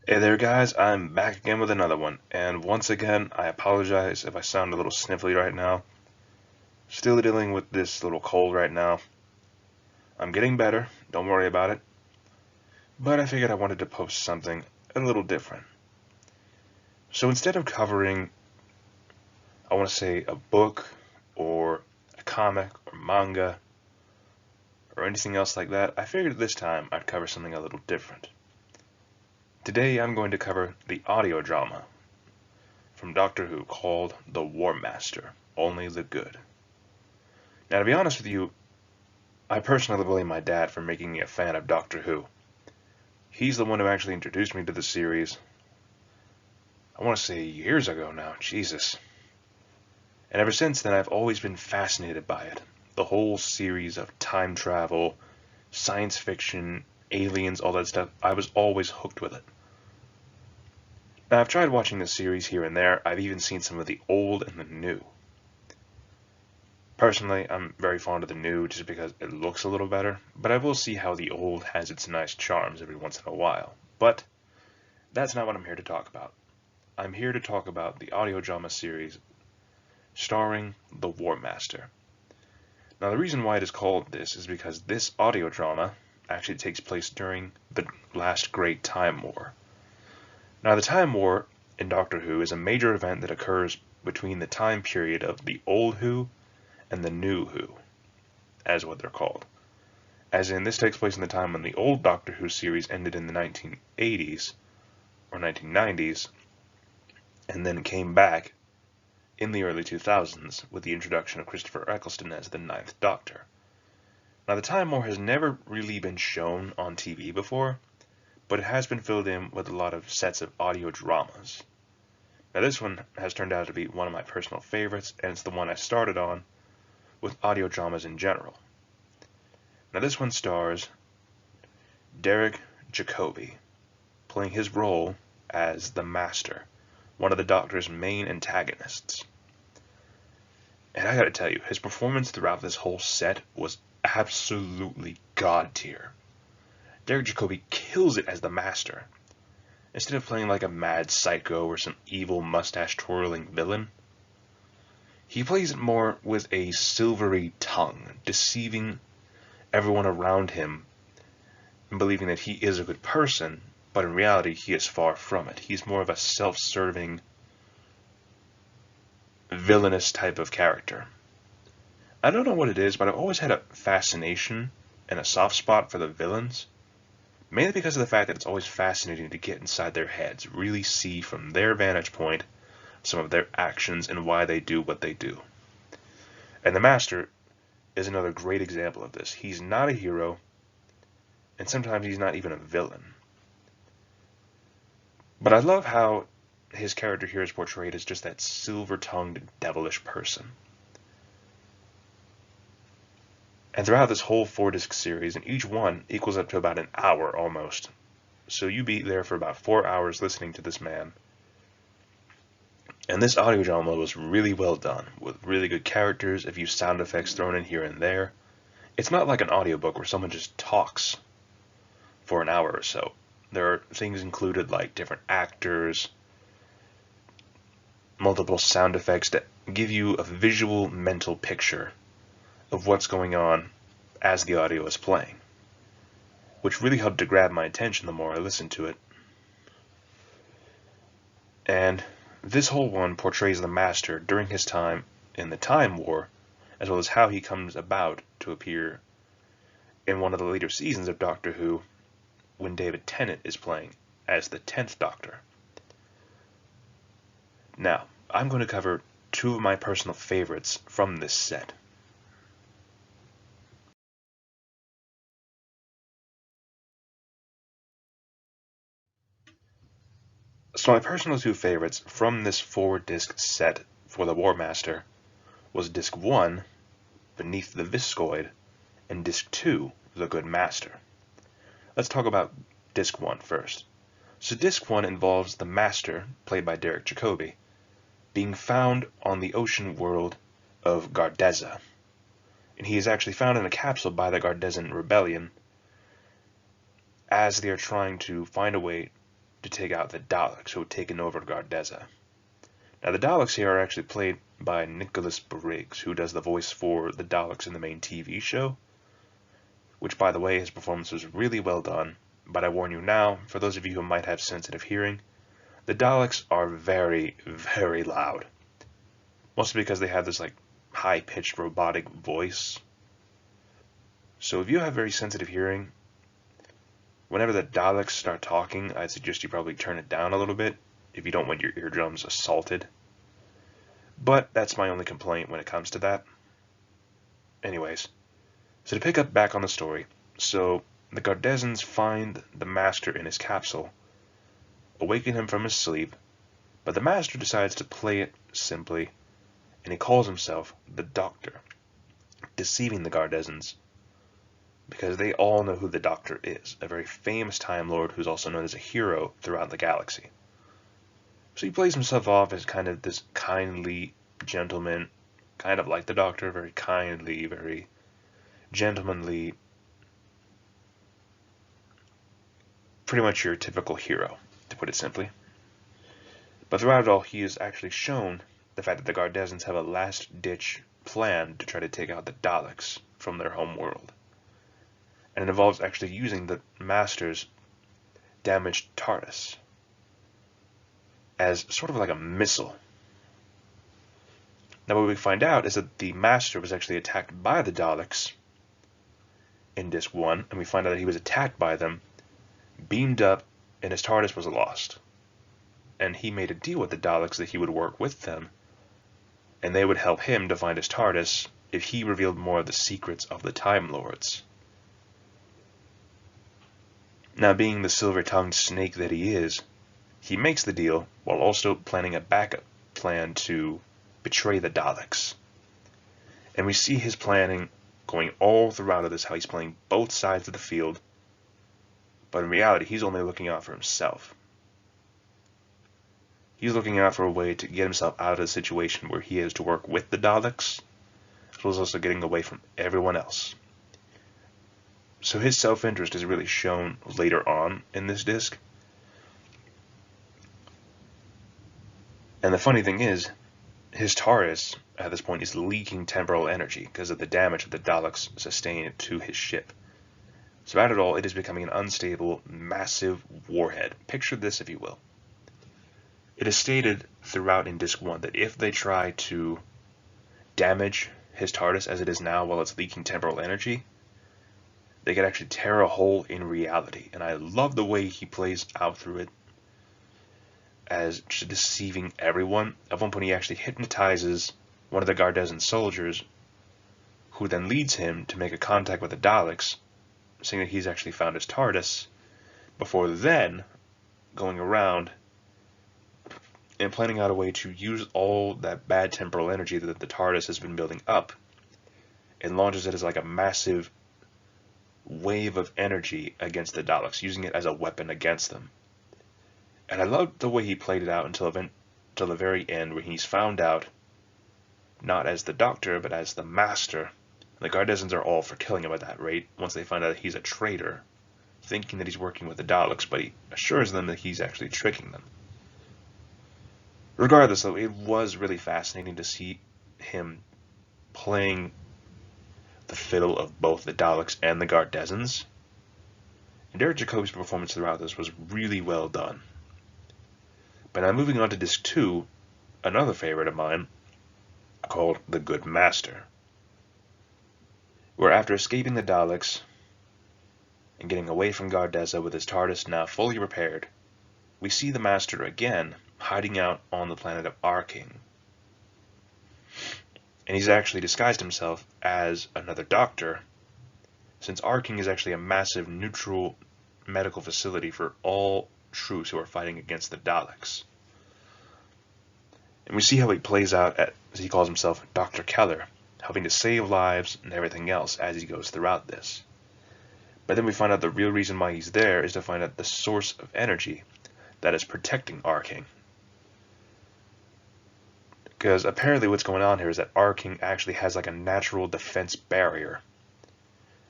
Hey there, guys. I'm back again with another one. And once again, I apologize if I sound a little sniffly right now. Still dealing with this little cold right now. I'm getting better, don't worry about it. But I figured I wanted to post something a little different. So instead of covering, I want to say, a book or a comic or manga or anything else like that, I figured this time I'd cover something a little different. Today I'm going to cover the audio drama from Doctor Who called The War Master, Only the Good. Now, to be honest with you, I personally blame my dad for making me a fan of Doctor Who. He's the one who actually introduced me to the series. I want to say years ago now, Jesus. And ever since then, I've always been fascinated by it. The whole series of time travel, science fiction, aliens, all that stuff, I was always hooked with it. Now, I've tried watching the series here and there. I've even seen some of the old and the new. Personally, I'm very fond of the new just because it looks a little better, but I will see how the old has its nice charms every once in a while. But that's not what I'm here to talk about. I'm here to talk about the audio drama series starring the War Master. Now, the reason why it is called this is because this audio drama actually takes place during the last great Time War. Now, the Time War in Doctor Who is a major event that occurs between the time period of the Old Who and the New Who, as what they're called. As in, this takes place in the time when the old Doctor Who series ended in the 1980s or 1990s, and then came back in the early 2000s with the introduction of Christopher Eccleston as the Ninth Doctor. Now, the Time War has never really been shown on TV before, but it has been filled in with a lot of sets of audio dramas. Now, this one has turned out to be one of my personal favorites, and it's the one I started on with audio dramas in general. Now, this one stars Derek Jacobi, playing his role as the Master, one of the Doctor's main antagonists. And I gotta tell you, his performance throughout this whole set was absolutely god tier. Derek Jacobi kills it as the Master. Instead of playing like a mad psycho or some evil mustache-twirling villain, he plays it more with a silvery tongue, deceiving everyone around him and believing that he is a good person, but in reality he is far from it. He's more of a self-serving, villainous type of character. I don't know what it is, but I've always had a fascination and a soft spot for the villains, mainly because of the fact that it's always fascinating to get inside their heads, really see from their vantage point some of their actions and why they do what they do. And the Master is another great example of this. He's not a hero, and sometimes he's not even a villain. But I love how his character here is portrayed as just that silver-tongued, devilish person. And throughout this whole 4-disc series, and each one equals up to about an hour almost. So you be there for about 4 hours listening to this man. And this audio drama was really well done, with really good characters, a few sound effects thrown in here and there. It's not like an audiobook where someone just talks for an hour or so. There are things included like different actors, multiple sound effects that give you a visual mental picture of what's going on as the audio is playing, which really helped to grab my attention the more I listened to it. And this whole one portrays the Master during his time in the Time War, as well as how he comes about to appear in one of the later seasons of Doctor Who when David Tennant is playing as the 10th Doctor. Now, I'm going to cover two of my personal favorites from this set. So my personal two favorites from this 4-disc set for the War Master was Disc 1, Beneath the Viscoid, and Disc 2, The Good Master. Let's talk about Disc 1 first. So Disc 1 involves the Master, played by Derek Jacobi, being found on the ocean world of Gardeza. And he is actually found in a capsule by the Gardezan rebellion as they are trying to find a way to take out the Daleks who had taken over Gardeza. Now the Daleks here are actually played by Nicholas Briggs, who does the voice for the Daleks in the main TV show, which, by the way, his performance was really well done. But I warn you now, for those of you who might have sensitive hearing, the Daleks are very, very loud. Mostly because they have this like high-pitched robotic voice. So if you have very sensitive hearing, whenever the Daleks start talking, I'd suggest you probably turn it down a little bit if you don't want your eardrums assaulted. But that's my only complaint when it comes to that. Anyways, so to pick up back on the story, so the Gardezans find the Master in his capsule, awaken him from his sleep, but the Master decides to play it simply, and he calls himself the Doctor, deceiving the Gardezans, because they all know who the Doctor is, a very famous Time Lord who's also known as a hero throughout the galaxy. So he plays himself off as kind of this kindly gentleman, kind of like the Doctor, very kindly, very gentlemanly, pretty much your typical hero, to put it simply. But throughout it all, he is actually shown the fact that the Gardezans have a last-ditch plan to try to take out the Daleks from their home world. And it involves actually using the Master's damaged TARDIS as sort of like a missile. Now what we find out is that the Master was actually attacked by the Daleks in Disc 1, and we find out that he was attacked by them, beamed up, and his TARDIS was lost. And he made a deal with the Daleks that he would work with them, and they would help him to find his TARDIS if he revealed more of the secrets of the Time Lords. Now, being the silver-tongued snake that he is, he makes the deal while also planning a backup plan to betray the Daleks. And we see his planning going all throughout this, how he's playing both sides of the field, but in reality, he's only looking out for himself. He's looking out for a way to get himself out of the situation where he has to work with the Daleks, as well as also getting away from everyone else. So his self-interest is really shown later on in this disc. And the funny thing is, his TARDIS at this point is leaking temporal energy because of the damage that the Daleks sustained to his ship. So at it all, it is becoming an unstable, massive warhead. Picture this, if you will. It is stated throughout in Disc 1 that if they try to damage his TARDIS as it is now while it's leaking temporal energy, they could actually tear a hole in reality. And I love the way he plays out through it as just deceiving everyone. At one point he actually hypnotizes one of the Gardezan soldiers, who then leads him to make a contact with the Daleks, saying that he's actually found his TARDIS, before then going around and planning out a way to use all that bad temporal energy that the TARDIS has been building up, and launches it as like a massive wave of energy against the Daleks, using it as a weapon against them. And I loved the way he played it out until the very end, where he's found out not as the Doctor, but as the Master. The Gardezans are all for killing him at that rate, once they find out that he's a traitor, thinking that he's working with the Daleks, but he assures them that he's actually tricking them. Regardless, though, it was really fascinating to see him playing the fiddle of both the Daleks and the Gardezans. And Derek Jacobi's performance throughout this was really well done. But now moving on to Disc 2, another favorite of mine, called The Good Master, where after escaping the Daleks and getting away from Gardeza with his TARDIS now fully repaired, we see the Master again hiding out on the planet of Arking. And he's actually disguised himself as another doctor, since Arking is actually a massive neutral medical facility for all troops who are fighting against the Daleks. And we see how he plays out as he calls himself Dr. Keller, helping to save lives and everything else as he goes throughout this. But then we find out the real reason why he's there is to find out the source of energy that is protecting Arking. Because apparently what's going on here is that Arking actually has like a natural defense barrier.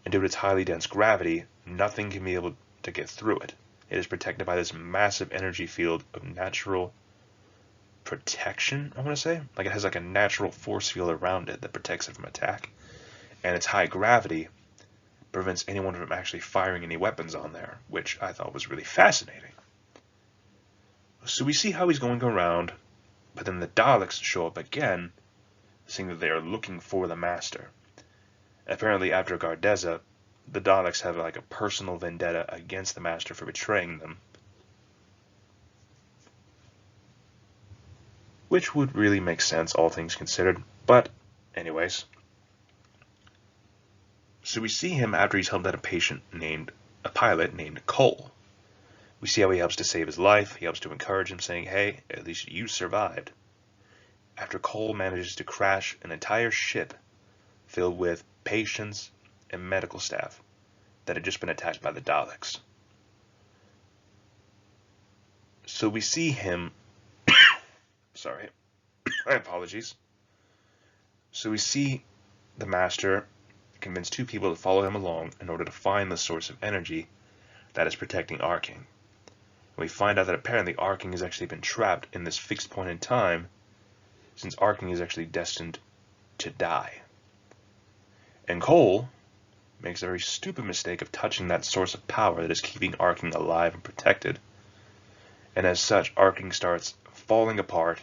And due to its highly dense gravity, nothing can be able to get through it. It is protected by this massive energy field of natural protection, I want to say. Like it has like a natural force field around it that protects it from attack. And its high gravity prevents anyone from actually firing any weapons on there, which I thought was really fascinating. So we see how he's going around, but then the Daleks show up again, saying that they are looking for the Master. Apparently after Gardeza, the Daleks have like a personal vendetta against the Master for betraying them. Which would really make sense, all things considered. But, anyways. So we see him after he's helped out a pilot named Cole. We see how he helps to save his life. He helps to encourage him, saying, hey, at least you survived. After Cole manages to crash an entire ship filled with patients and medical staff that had just been attacked by the Daleks. So we see him... Sorry. My apologies. So we see the Master convince two people to follow him along in order to find the source of energy that is protecting Arking. We find out that apparently Arking has actually been trapped in this fixed point in time, since Arking is actually destined to die. And Cole makes a very stupid mistake of touching that source of power that is keeping Arking alive and protected. And as such, Arking starts falling apart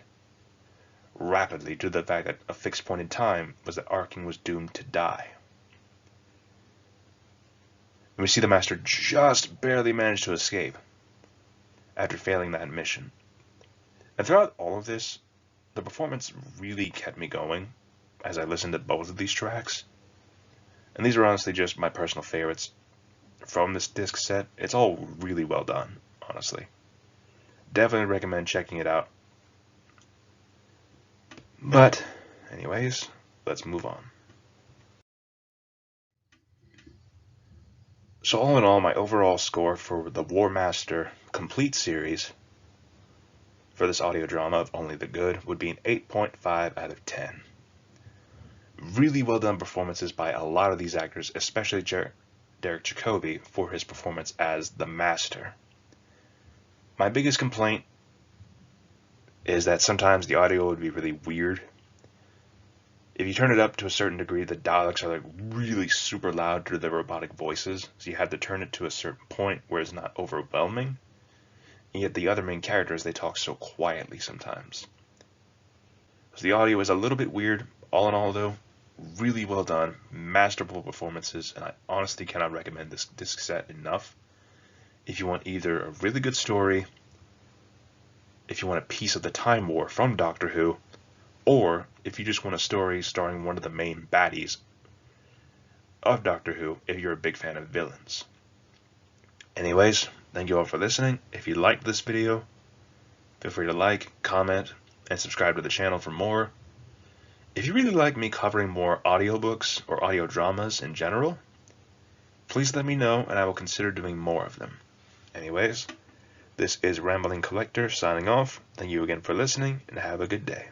rapidly due to the fact that a fixed point in time was that Arking was doomed to die. And we see the Master just barely manage to escape after failing that mission. And throughout all of this, the performance really kept me going as I listened to both of these tracks. And these are honestly just my personal favorites from this disc set. It's all really well done, honestly. Definitely recommend checking it out. But, anyways, let's move on. So all in all, my overall score for the War Master Complete series for this audio drama of Only the Good would be an 8.5 out of 10. Really well done performances by a lot of these actors, especially Derek Jacobi for his performance as the Master. My biggest complaint is that sometimes the audio would be really weird. If you turn it up to a certain degree, the Daleks are like really super loud due to their robotic voices, so you have to turn it to a certain point where it's not overwhelming. And yet the other main characters, they talk so quietly sometimes. So the audio is a little bit weird. All in all, though, really well done, masterful performances, and I honestly cannot recommend this disc set enough. If you want either a really good story, if you want a piece of the Time War from Doctor Who, or if you just want a story starring one of the main baddies of Doctor Who, if you're a big fan of villains. Anyways, thank you all for listening. If you liked this video, feel free to like, comment, and subscribe to the channel for more. If you really like me covering more audiobooks or audio dramas in general, please let me know and I will consider doing more of them. Anyways, this is Rambling Collector signing off. Thank you again for listening and have a good day.